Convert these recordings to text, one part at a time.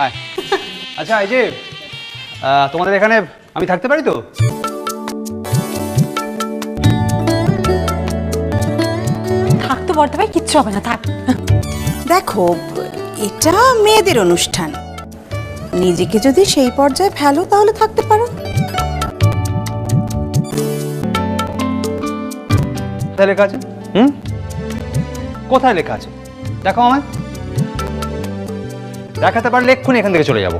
আয়। আচ্ছা এই যে তোমাদের এখানে আমি থাকতে পারি তো? থাকতে পারতে ভাই, কিচ্ছু হবে না, থাক। দেখো, এটা মেয়েদের অনুষ্ঠান, নিজেকে যদি সেই পর্যায়ে ফেলো তাহলে থাকতে পারো। কোথায় লেখা আছে? কোথায় লেখা আছে দেখো আমায়। দেখাতে পারলে এক্ষুনি এখান থেকে চলে যাব।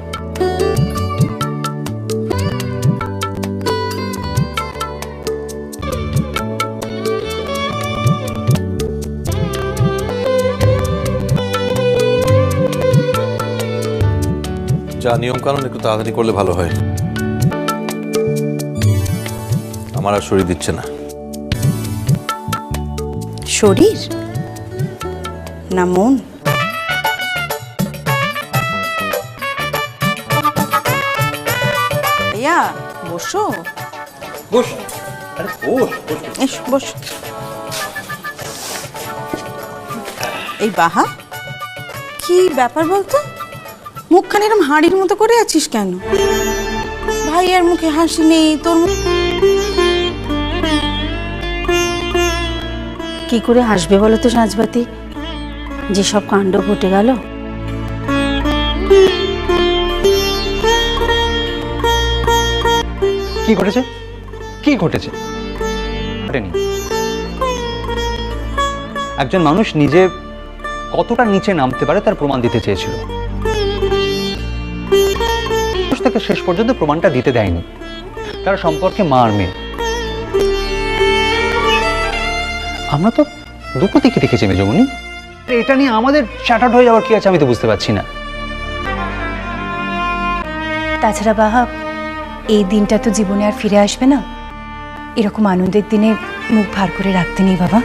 যা নিয়ম কানুন একটু তাড়াতাড়ি করলে ভালো হয়, আমার আর শরীর দিচ্ছে না। শরীর না মন? ভাইয়া বসো। বস। আরে বস। এসো বসো। এই বাহা, কি ব্যাপার বলতো? মুখখানি এরম হাঁড়ির মতো করে আছিস কেন? ভাইয়ার মুখে হাসি নেই, তোর কি করে হাসবে বলো তো সাজবাতি, যেসব কাণ্ড ঘটে গেল। কি ঘটেছে? কি ঘটেছে? ঘটেনি। একজন মানুষ নিজে কতটা নিচে নামতে পারে তার প্রমাণ দিতে চেয়েছিল, থেকে শেষ পর্যন্ত প্রমাণটা দিতে দেয়নি। তার সম্পর্কে মা আর মেয়ে, আমরা তো দুটো দিকে দেখেছি মেজমণি। এটা নিয়ে আমাদের শ্যাটার্ড হয়ে যাওয়ার কি আছে আমি তো বুঝতে পারছি না। তাছাড়া বাহা, এই দিনটা তো জীবনে আর ফিরে আসবে না। এরকম আনন্দের দিনে মুখ ভার করে রাখতে নেই বাবা।